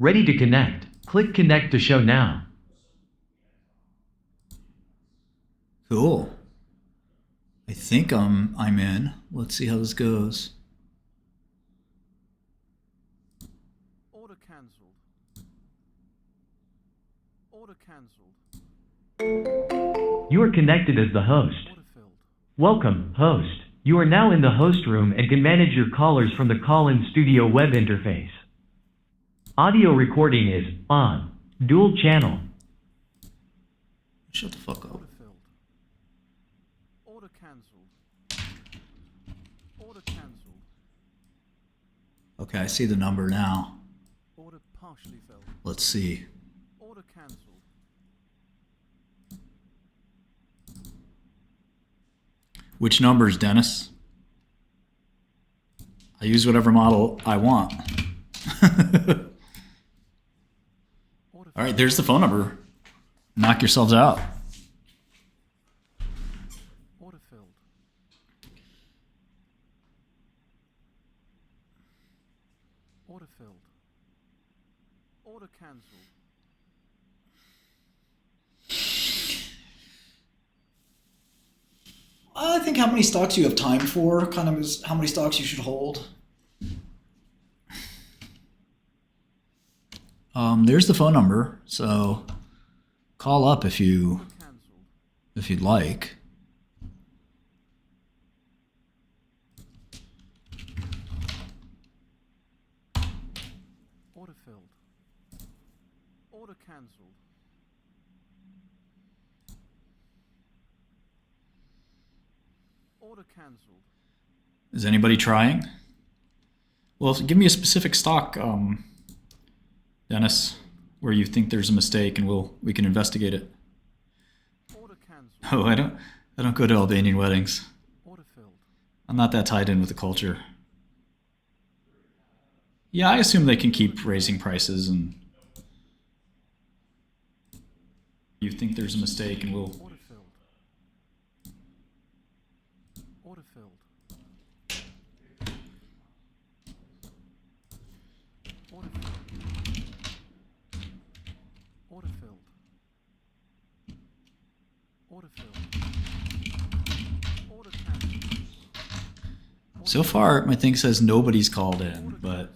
Ready to connect. Click connect to show now. Cool. I think I'm in. Let's see how this goes. Order cancelled. Order cancelled. You are connected as the host. Order filled. Welcome, host. You are now in the host room and can manage your callers from the call-in studio web interface. Audio recording is on. Dual channel. Shut the fuck up. Order filled. Order cancelled. Order cancelled. Okay, I see the number now. Order partially filled. Let's see. Order cancelled. Which numbers, Dennis? I use whatever model I want. All right, there's the phone number. Knock yourselves out. Order filled. Order filled. Order cancelled. I think how many stocks you have time for kind of is how many stocks you should hold. There's the phone number, so call up if you'd like. Order filled. Order cancelled. Order cancelled. Is anybody trying? Well, give me a specific stock, Dennis, where you think there's a mistake, and we can investigate it. Order cancelled. Oh, I don't go to Albanian weddings. Order filled. I'm not that tied in with the culture. Yeah, I assume they can keep raising prices, and you think there's a mistake, and we'll. Order filled. Order filled. Order filled. Order filled. Order filled. Order cancelled. So far, my thing says nobody's called in, but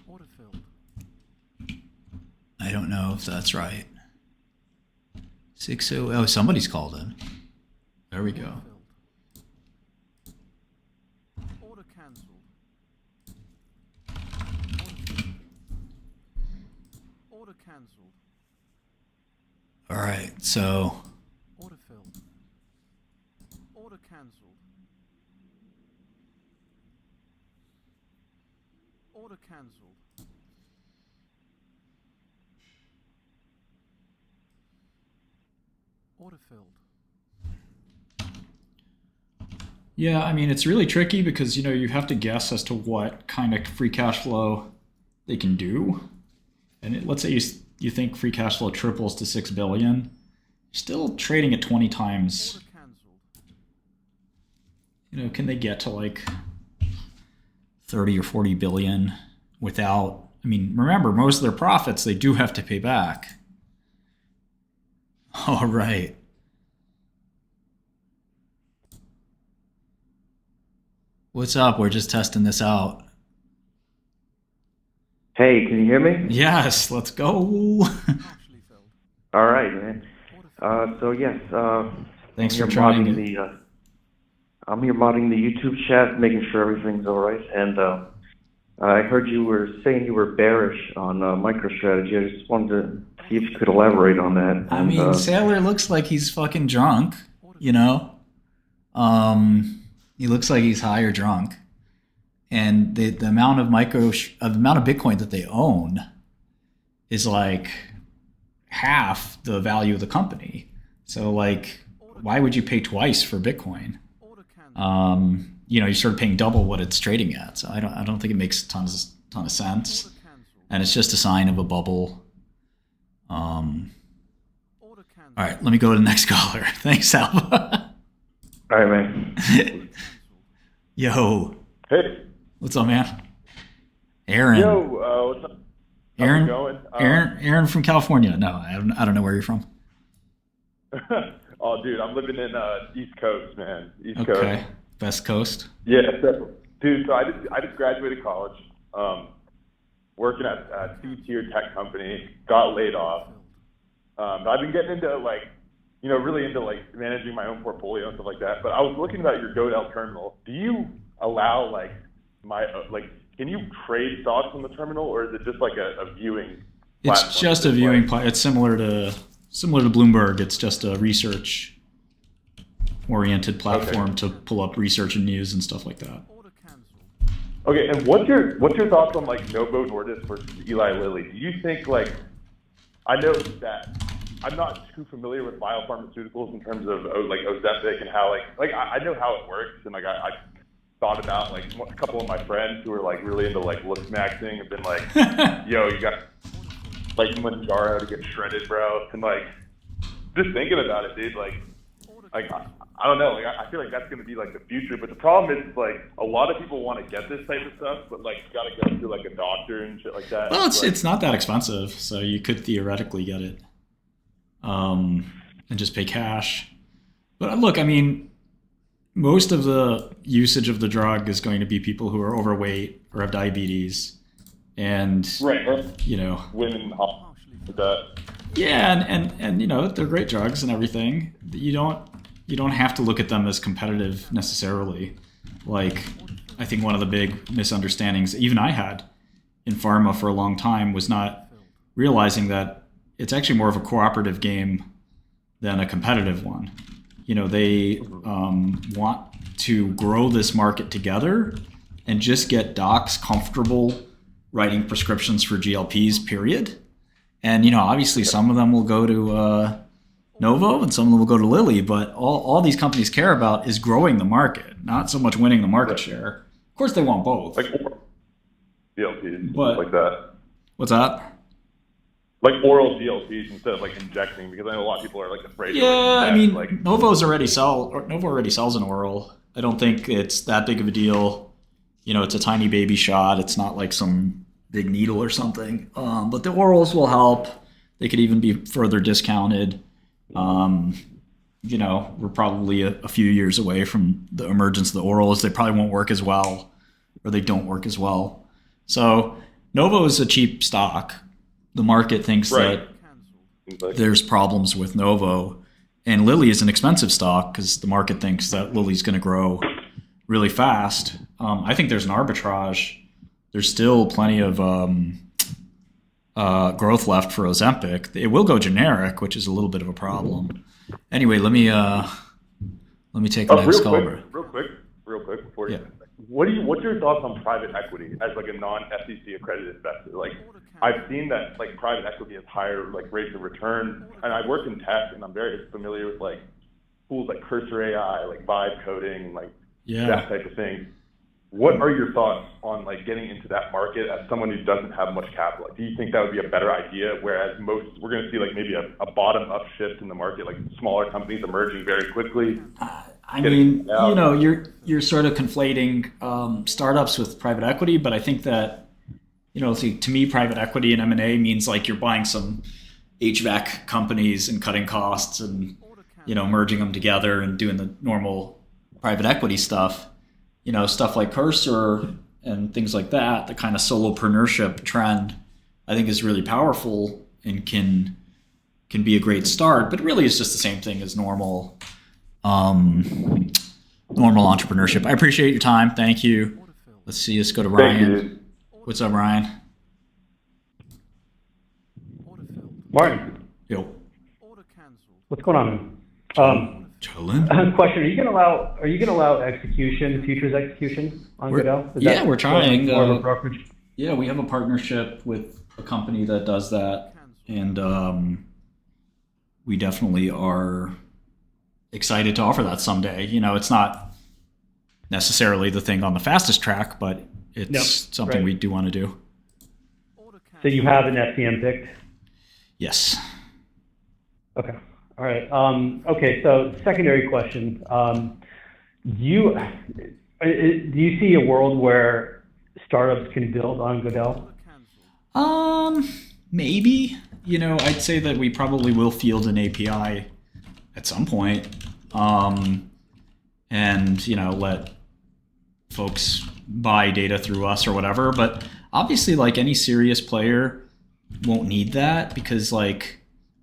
Order filled. I don't know if that's right. 60. Oh, somebody's called in. There we go. Order cancelled. Order cancelled. All right, so Order filled. Order cancelled. Order cancelled. Order filled. yeah, I mean, it's really tricky because, you have to guess as to what kind of free cash flow they can do. And let's say you think free cash flow triples to 6 billion, you're still trading at 20 times. Order cancelled. Can they get to like 30 or 40 billion without, remember, most of their profits they do have to pay back. All right. What's up? We're just testing this out. Hey, can you hear me? Yes, let's go. Partially filled. All right, man. Order filled. So yes, Thanks I'm for here trying modding it. I'm here modding the YouTube chat, making sure everything's all right. And I heard you were saying you were bearish on MicroStrategy. I just wanted to see if you could elaborate on that. Sailor looks like he's fucking drunk, He looks like he's high or drunk. And the amount of Bitcoin that they own is like half the value of the company. So like, why would you pay twice for Bitcoin? Order cancelled. You're sort of paying double what it's trading at. So I don't think it makes a ton of sense. Order cancelled. And it's just a sign of a bubble. All Order cancelled. right, let me go to the next caller. Thanks, Alpha. All right, man. Yo, Hey. what's up, man? Aaron. Yo, what's up? Aaron, it going? Aaron from California. No, I don't know where you're from. Oh, dude, I'm living in East Coast, man. East Okay, Coast. West Coast. Yeah, dude. So I just graduated college, working at a C-tier tech company. Got laid off. But I've been getting into really into managing my own portfolio and stuff like that. But I was looking at your Godel terminal. Do you allow can you trade stocks on the terminal, or is it just like a viewing platform? It's just a viewing platform. It's similar to Bloomberg. It's just a research oriented platform to pull up research and news and stuff like that. Okay, and what's your thoughts on Novo Nordisk versus Eli Lilly? Do you think I know that I'm not too familiar with biopharmaceuticals in terms of Ozempic and how I know how it works, and I thought about a couple of my friends who are really into lip maxing have been yo, you got Manjaro to get shredded, bro, and just thinking about it, dude, I don't know, I feel like that's gonna be the future, but the problem is a lot of people want to get this type of stuff, but you gotta go through a doctor and shit like that. Well, it's not that expensive, so you could theoretically get it, and just pay cash. But look, I mean, most of the usage of the drug is going to be people who are overweight or have diabetes, and right, or, women with that. Yeah, and they're great drugs and everything. You don't have to look at them as competitive necessarily. I think one of the big misunderstandings even I had in pharma for a long time was not realizing that it's actually more of a cooperative game than a competitive one. They want to grow this market together and just get docs comfortable writing prescriptions for GLPs, period. And, obviously some of them will go to Novo and some of them will go to Lilly, but all these companies care about is growing the market, not so much winning the market share. Of course, they want both. GLPs, but, like that. What's that? Oral GLPs instead of injecting, because I know a lot of people are afraid. Yeah, I mean, Novo already sells an oral. I don't think it's that big of a deal. It's a tiny baby shot. It's not some big needle or something. But the orals will help. They could even be further discounted. We're probably a few years away from the emergence of the orals. They probably won't work as well, or they don't work as well. So Novo is a cheap stock. The market thinks that there's problems with Novo, and Lilly is an expensive stock because the market thinks that Lilly's going to grow really fast. I think there's an arbitrage. There's still plenty of growth left for Ozempic. It will go generic, which is a little bit of a problem. Anyway, let me take the next call. Real quick before you. What's your thoughts on private equity as a non-SEC accredited investor? I've seen that private equity has higher rates of return, and I work in tech, and I'm very familiar with tools like Cursor AI, vibe coding, that type of thing. What are your thoughts on getting into that market as someone who doesn't have much capital? Do you think that would be a better idea? Whereas we're going to see maybe a bottom-up shift in the market, smaller companies emerging very quickly. I mean, you're sort of conflating startups with private equity, but I think that to me, private equity and M&A means you're buying some HVAC companies and cutting costs and merging them together and doing the normal private equity stuff. Stuff like Cursor and things like that, the kind of solopreneurship trend, I think is really powerful and can be a great start, but really it's just the same thing as normal entrepreneurship. I appreciate your time. Thank you. Let's go to Ryan. What's up, Ryan? Martin. Yo. What's going on? Chilling. Question: Are you gonna allow futures execution on Godel? We're trying. More of a brokerage? Yeah, we have a partnership with a company that does that, and we definitely are excited to offer that someday. It's not necessarily the thing on the fastest track, but it's something we do want to do. So you have an FCM picked? Yes. Okay. All right. Okay. So secondary question: Do you see a world where startups can build on Godel? Maybe. I'd say that we probably will field an API at some point, and let folks buy data through us or whatever. But obviously, like any serious player won't need that because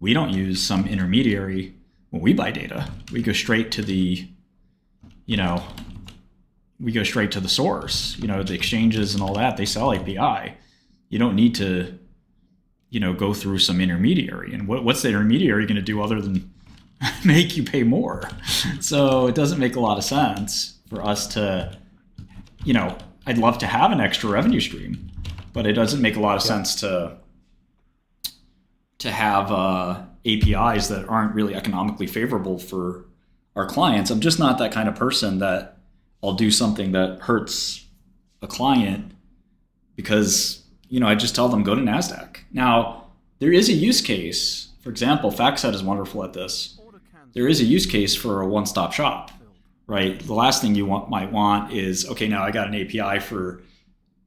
we don't use some intermediary when we buy data. We go straight to the source. The exchanges and all that, they sell API. You don't need to go through some intermediary. And what's the intermediary going to do other than make you pay more? So it doesn't make a lot of sense for us to, I'd love to have an extra revenue stream, but it doesn't make a lot of sense to have APIs that aren't really economically favorable for our clients. I'm just not that kind of person that I'll do something that hurts a client because, I just tell them go to NASDAQ. Now, there is a use case. For example, FactSet is wonderful at this. There is a use case for a one-stop shop, right? The last thing you might want is, okay, now I got an API for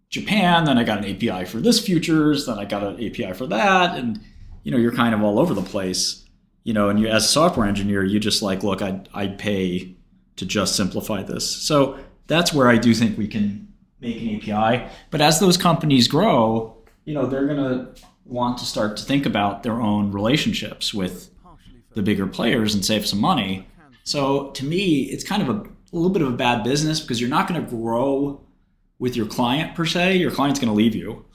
Japan, then I got an API for this futures, then I got an API for that, and you're kind of all over the place. And you, as a software engineer, you just look, I'd pay to just simplify this. So that's where I do think we can make an API. But as those companies grow, they're going to want to start to think about their own relationships with the bigger players and save some money. So to me, it's kind of a little bit of a bad business because you're not going to grow with your client per se. Your client's going to leave you.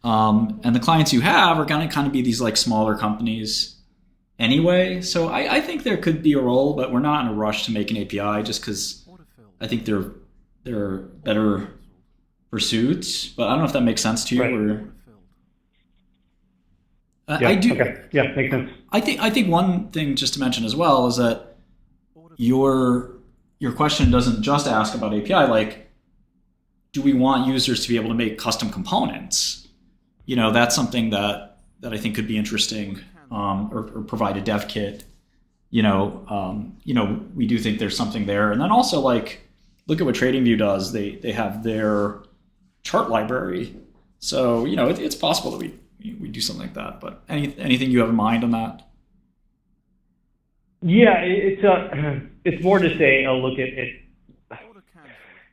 And the clients you have are going to kind of be these smaller companies anyway. So I think there could be a role, but we're not in a rush to make an API just because I think there are better pursuits. But I don't know if that makes sense to you. Right. Or Yeah, I do. Okay. Yeah, makes sense. I think one thing just to mention as well is that your question doesn't just ask about API. Do we want users to be able to make custom components? That's something that I think could be interesting, or provide a dev kit. We do think there's something there. And then also look at what TradingView does. They have their chart library. So, it's possible that we do something like that. But anything you have in mind on that? Yeah, it's more just a look at it.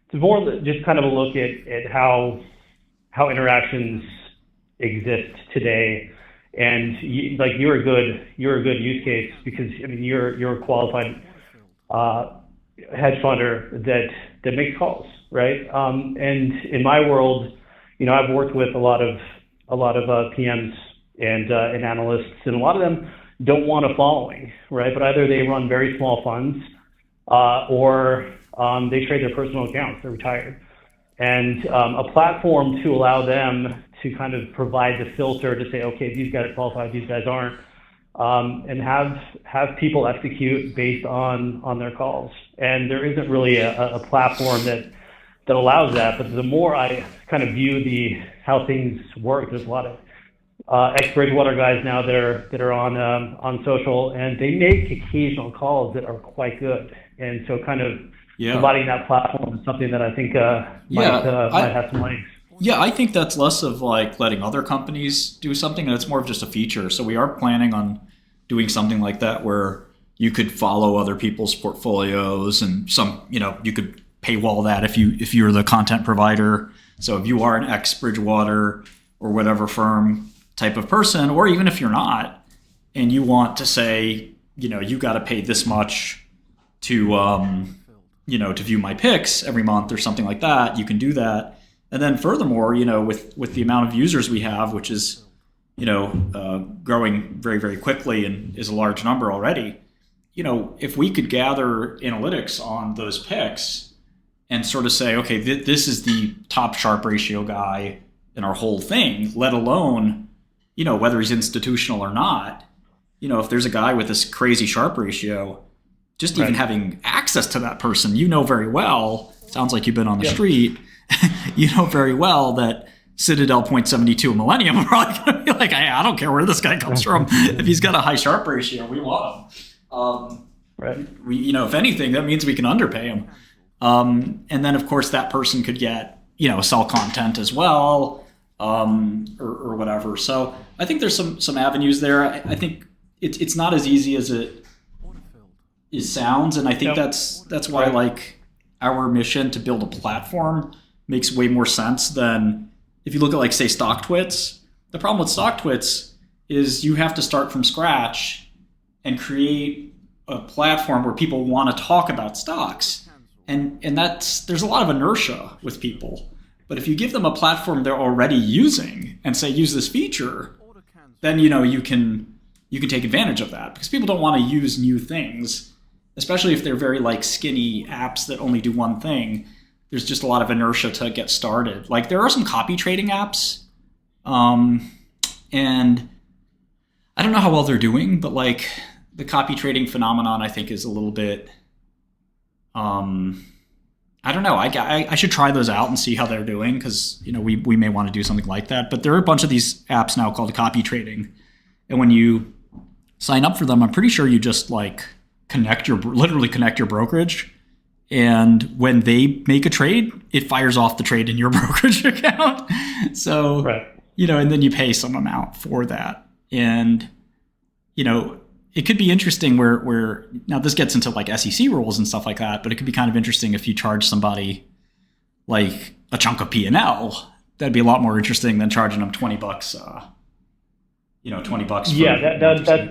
It's more just kind of a look at how interactions exist today, and you're a good use case because you're a qualified hedge funder that makes calls, right? And in my world, I've worked with a lot of PMs and analysts, and a lot of them don't want a following, right? But either they run very small funds, or they trade their personal accounts. They're retired, and a platform to allow them to kind of provide the filter to say, okay, these guys are qualified, these guys aren't, and have people execute based on their calls. And there isn't really a platform that allows that. But the more I kind of view how things work, there's a lot of ex-Bridgewater guys now that are on social, and they make occasional calls that are quite good. And so kind of providing that platform is something that I think might have some legs. Yeah, I think that's less of letting other companies do something, and it's more of just a feature. So we are planning on doing something like that where you could follow other people's portfolios, and you could paywall that if you're the content provider. So if you are an ex-Bridgewater or whatever firm type of person, or even if you're not, and you want to say, you got to pay this much to view my picks every month or something like that, you can do that. And then furthermore, with the amount of users we have, which is, growing very, very quickly and is a large number already, if we could gather analytics on those picks and sort of say, okay, this is the top Sharpe ratio guy in our whole thing, let alone, whether he's institutional or not, if there's a guy with this crazy Sharpe ratio, just even having access to that person, very well, sounds like you've been on the street, very well that Citadel 0.72 Millennium are probably going to be like, I don't care where this guy comes from. If he's got a high Sharpe ratio, we want him. We, if anything, that means we can underpay him. And then, of course, that person could get, sell content as well. or whatever. So I think there's some avenues there. I think it's not as easy as it sounds, and I think that's why like our mission to build a platform makes way more sense than if you look at like say StockTwits. The problem with StockTwits is you have to start from scratch and create a platform where people want to talk about stocks, and there's a lot of inertia with people. But if you give them a platform they're already using and say use this feature, then you can take advantage of that, because people don't want to use new things, especially if they're very like skinny apps that only do one thing. There's just a lot of inertia to get started. Like there are some copy trading apps, and I don't know how well they're doing, but like the copy trading phenomenon I think is a little bit, I don't know. I should try those out and see how they're doing, because we may want to do something like that. But there are a bunch of these apps now called copy trading, and when you sign up for them, I'm pretty sure you just like literally connect your brokerage, and when they make a trade, it fires off the trade in your brokerage account. So Right. And then you pay some amount for that, and it could be interesting where now this gets into like SEC rules and stuff like that, but it could be kind of interesting if you charge somebody like a chunk of P&L. That'd be a lot more interesting than charging them $20. $20. Yeah,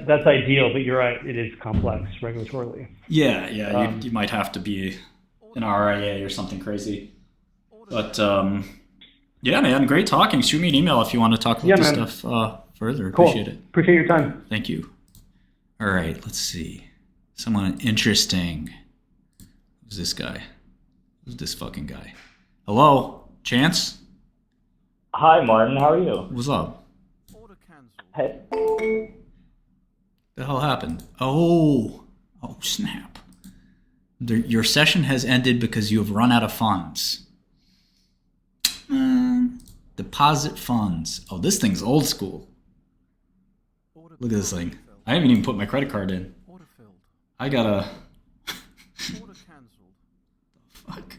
that's ideal, but you're right. It is complex regulatorily. Yeah. You might have to be an RIA or something crazy. But yeah, man, great talking. Shoot me an email if you want to talk about this stuff further. Cool. Appreciate it. Appreciate your time. Thank you. All right, let's see. Someone interesting. Who's this guy? Who's this fucking guy? Hello, Chance? Hi, Martin. How are you? What's up? Hey. The hell happened? Oh, snap. Your session has ended because you have run out of funds. Deposit funds. Oh, this thing's old school. Look at this thing. I haven't even put my credit card in. I gotta... Fuck.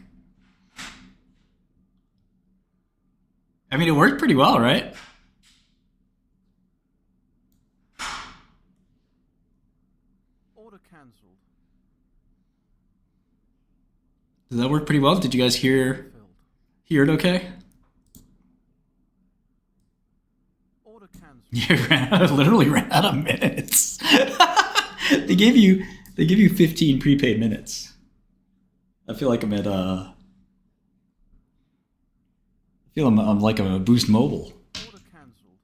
I mean, it worked pretty well, right? Order cancelled. Did that work pretty well? Did you guys hear it okay? Order cancelled. You literally ran out of minutes. They give you 15 prepaid minutes. I feel like I'm at I'm like a Boost Mobile. Order cancelled.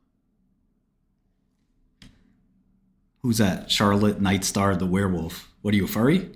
Who's that? Charlotte Nightstar the werewolf. What are you, a furry?